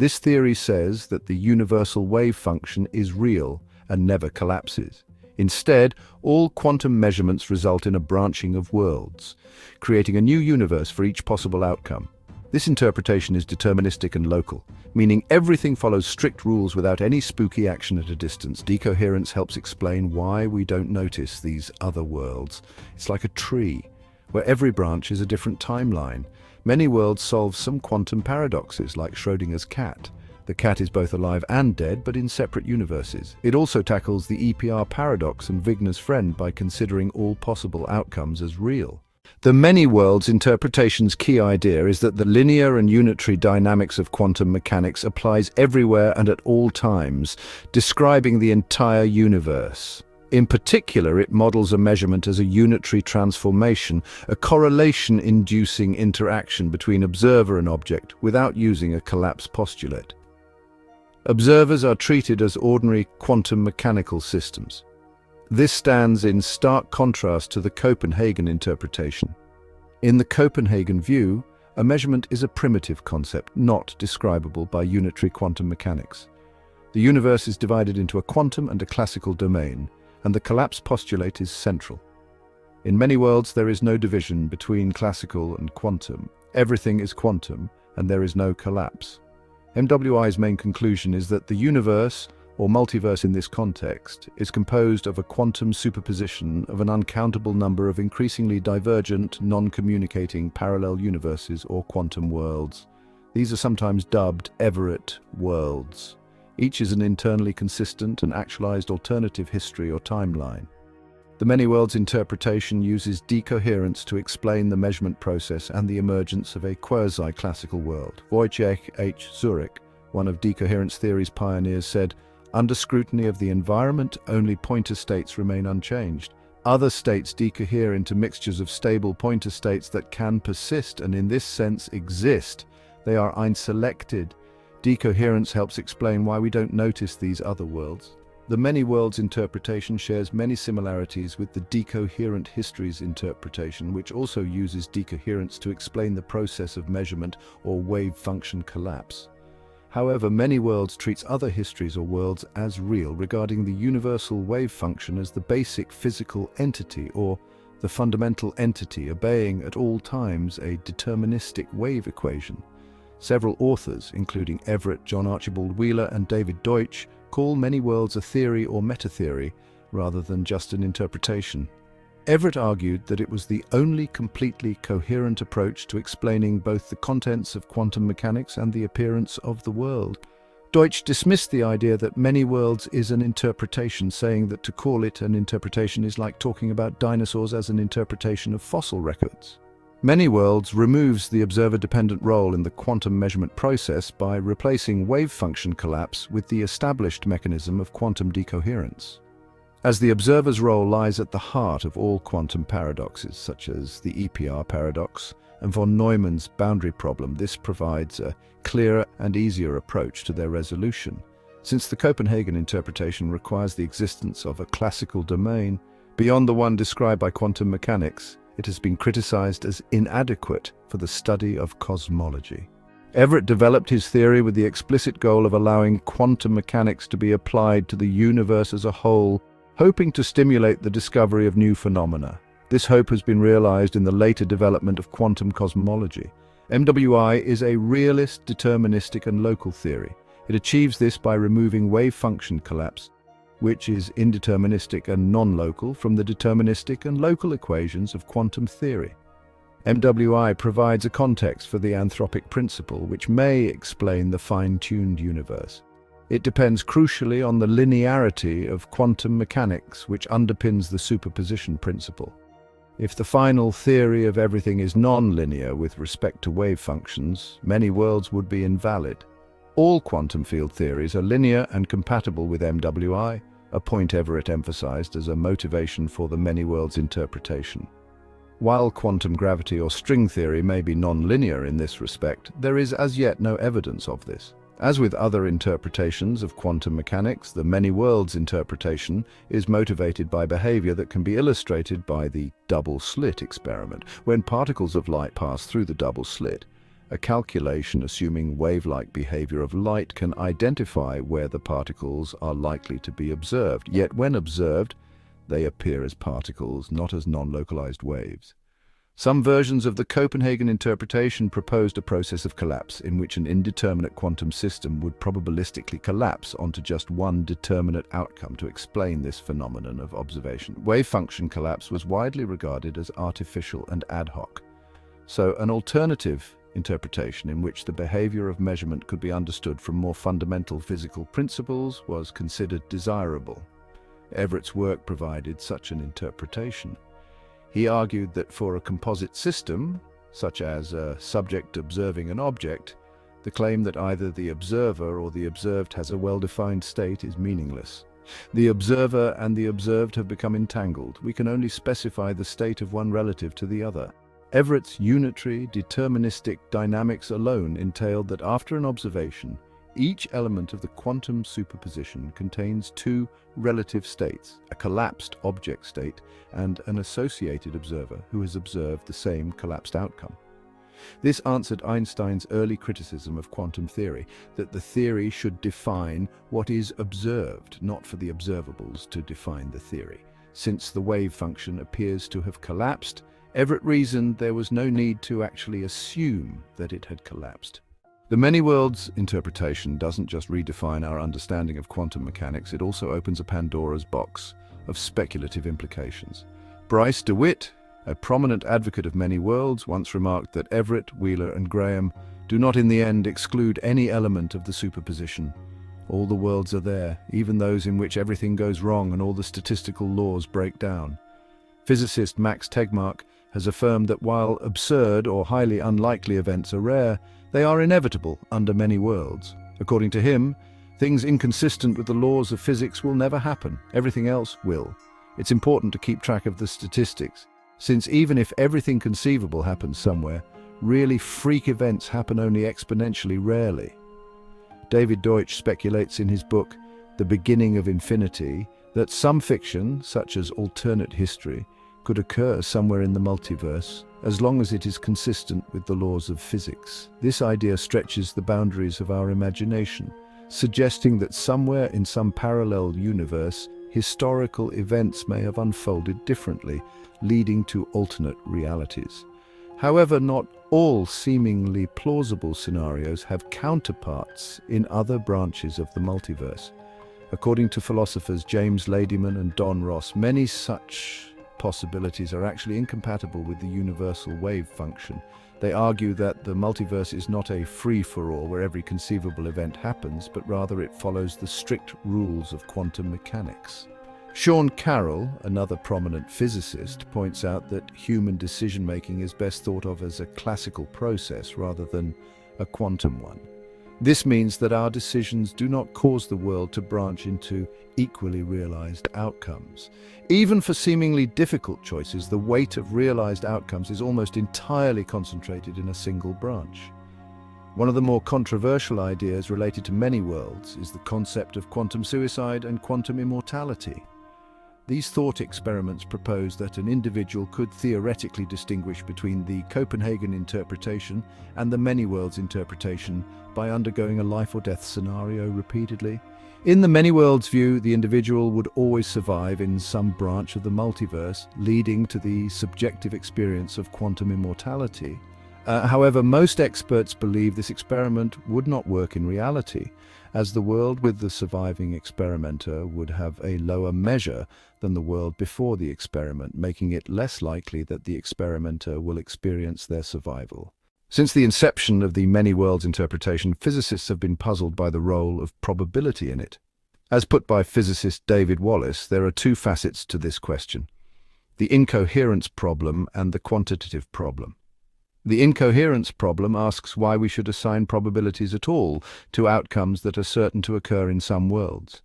This theory says that the universal wave function is real and never collapses. Instead, all quantum measurements result in a branching of worlds, creating a new universe for each possible outcome. This interpretation is deterministic and local, meaning everything follows strict rules without any spooky action at a distance. Decoherence helps explain why we don't notice these other worlds. It's like a tree, where every branch is a different timeline. Many worlds solve some quantum paradoxes, like Schrödinger's cat. The cat is both alive and dead, but in separate universes. It also tackles the EPR paradox and Wigner's friend by considering all possible outcomes as real. The many worlds interpretation's key idea is that the linear and unitary dynamics of quantum mechanics applies everywhere and at all times, describing the entire universe. In particular, it models a measurement as a unitary transformation, a correlation-inducing interaction between observer and object without using a collapse postulate. Observers are treated as ordinary quantum mechanical systems. This stands in stark contrast to the Copenhagen interpretation. In the Copenhagen view, a measurement is a primitive concept, not describable by unitary quantum mechanics. The universe is divided into a quantum and a classical domain, and the collapse postulate is central. In many worlds, there is no division between classical and quantum. Everything is quantum, and there is no collapse. MWI's main conclusion is that the universe, or multiverse in this context, is composed of a quantum superposition of an uncountable number of increasingly divergent, non-communicating parallel universes or quantum worlds. These are sometimes dubbed Everett worlds. Each is an internally consistent and actualized alternative history or timeline. The many worlds interpretation uses decoherence to explain the measurement process and the emergence of a quasi-classical world. Wojciech H. Zurek, one of decoherence theory's pioneers, said, "Under scrutiny of the environment, only pointer states remain unchanged. Other states decohere into mixtures of stable pointer states that can persist and in this sense exist. They are unselected." Decoherence helps explain why we don't notice these other worlds. The many worlds interpretation shares many similarities with the decoherent histories interpretation, which also uses decoherence to explain the process of measurement or wave function collapse. However, many worlds treats other histories or worlds as real, regarding the universal wave function as the basic physical entity or the fundamental entity, obeying at all times a deterministic wave equation. Several authors, including Everett, John Archibald Wheeler, and David Deutsch, call many worlds a theory or meta-theory rather than just an interpretation. Everett argued that it was the only completely coherent approach to explaining both the contents of quantum mechanics and the appearance of the world. Deutsch dismissed the idea that many worlds is an interpretation, saying that to call it an interpretation is like talking about dinosaurs as an interpretation of fossil records. Many worlds removes the observer-dependent role in the quantum measurement process by replacing wave function collapse with the established mechanism of quantum decoherence. As the observer's role lies at the heart of all quantum paradoxes, such as the EPR paradox and von Neumann's boundary problem, this provides a clearer and easier approach to their resolution. Since the Copenhagen interpretation requires the existence of a classical domain beyond the one described by quantum mechanics, it has been criticized as inadequate for the study of cosmology. Everett developed his theory with the explicit goal of allowing quantum mechanics to be applied to the universe as a whole, hoping to stimulate the discovery of new phenomena. This hope has been realized in the later development of quantum cosmology. MWI is a realist, deterministic, and local theory. It achieves this by removing wave function collapse, which is indeterministic and non-local, from the deterministic and local equations of quantum theory. MWI provides a context for the anthropic principle, which may explain the fine-tuned universe. It depends crucially on the linearity of quantum mechanics, which underpins the superposition principle. If the final theory of everything is non-linear with respect to wave functions, many worlds would be invalid. All quantum field theories are linear and compatible with MWI, a point Everett emphasized as a motivation for the many worlds interpretation. While quantum gravity or string theory may be non-linear in this respect, there is as yet no evidence of this. As with other interpretations of quantum mechanics, the many worlds interpretation is motivated by behavior that can be illustrated by the double slit experiment. When particles of light pass through the double slit, A calculation assuming wave-like behavior of light can identify where the particles are likely to be observed, yet when observed, they appear as particles, not as non-localized waves. Some versions of the Copenhagen interpretation proposed a process of collapse in which an indeterminate quantum system would probabilistically collapse onto just one determinate outcome to explain this phenomenon of observation. Wave function collapse was widely regarded as artificial and ad hoc. So an alternative interpretation in which the behavior of measurement could be understood from more fundamental physical principles was considered desirable. Everett's work provided such an interpretation. He argued that for a composite system, such as a subject observing an object, the claim that either the observer or the observed has a well-defined state is meaningless. The observer and the observed have become entangled. We can only specify the state of one relative to the other. Everett's unitary, deterministic dynamics alone entailed that after an observation, each element of the quantum superposition contains two relative states, a collapsed object state and an associated observer who has observed the same collapsed outcome. This answered Einstein's early criticism of quantum theory, that the theory should define what is observed, not for the observables to define the theory. Since the wave function appears to have collapsed, Everett reasoned there was no need to actually assume that it had collapsed. The many worlds interpretation doesn't just redefine our understanding of quantum mechanics, it also opens a Pandora's box of speculative implications. Bryce DeWitt, a prominent advocate of many worlds, once remarked that Everett, Wheeler, and Graham do not in the end exclude any element of the superposition. All the worlds are there, even those in which everything goes wrong and all the statistical laws break down. Physicist Max Tegmark has affirmed that while absurd or highly unlikely events are rare, they are inevitable under many worlds. According to him, things inconsistent with the laws of physics will never happen. Everything else will. It's important to keep track of the statistics, since even if everything conceivable happens somewhere, really freak events happen only exponentially rarely. David Deutsch speculates in his book, The Beginning of Infinity, that some fiction, such as alternate history, could occur somewhere in the multiverse, as long as it is consistent with the laws of physics. This idea stretches the boundaries of our imagination, suggesting that somewhere in some parallel universe, historical events may have unfolded differently, leading to alternate realities. However, not all seemingly plausible scenarios have counterparts in other branches of the multiverse. According to philosophers James Ladyman and Don Ross, many such possibilities are actually incompatible with the universal wave function. They argue that the multiverse is not a free-for-all where every conceivable event happens, but rather it follows the strict rules of quantum mechanics. Sean Carroll, another prominent physicist, points out that human decision-making is best thought of as a classical process rather than a quantum one. This means that our decisions do not cause the world to branch into equally realized outcomes. Even for seemingly difficult choices, the weight of realized outcomes is almost entirely concentrated in a single branch. One of the more controversial ideas related to many worlds is the concept of quantum suicide and quantum immortality. These thought experiments propose that an individual could theoretically distinguish between the Copenhagen interpretation and the many worlds interpretation by undergoing a life or death scenario repeatedly. In the many worlds view, the individual would always survive in some branch of the multiverse, leading to the subjective experience of quantum immortality. However, most experts believe this experiment would not work in reality, as the world with the surviving experimenter would have a lower measure than the world before the experiment, making it less likely that the experimenter will experience their survival. Since the inception of the many worlds interpretation, physicists have been puzzled by the role of probability in it. As put by physicist David Wallace, there are two facets to this question: the incoherence problem and the quantitative problem. The incoherence problem asks why we should assign probabilities at all to outcomes that are certain to occur in some worlds.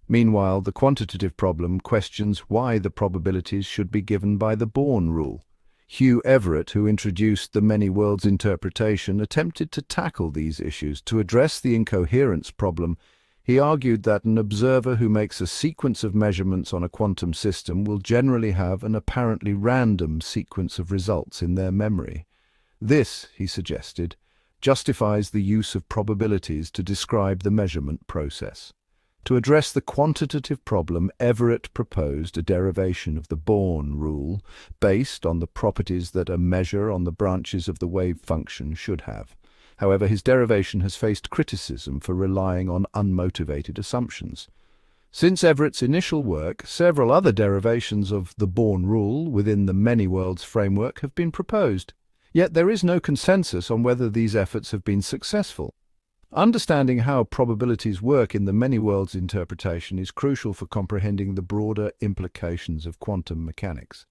Meanwhile, the quantitative problem questions why the probabilities should be given by the Born rule. Hugh Everett, who introduced the many worlds interpretation, attempted to tackle these issues. To address the incoherence problem, he argued that an observer who makes a sequence of measurements on a quantum system will generally have an apparently random sequence of results in their memory. This, he suggested, justifies the use of probabilities to describe the measurement process. To address the quantitative problem, Everett proposed a derivation of the Born rule based on the properties that a measure on the branches of the wave function should have. However, his derivation has faced criticism for relying on unmotivated assumptions. Since Everett's initial work, several other derivations of the Born rule within the many worlds framework have been proposed. Yet there is no consensus on whether these efforts have been successful. Understanding how probabilities work in the many worlds interpretation is crucial for comprehending the broader implications of quantum mechanics.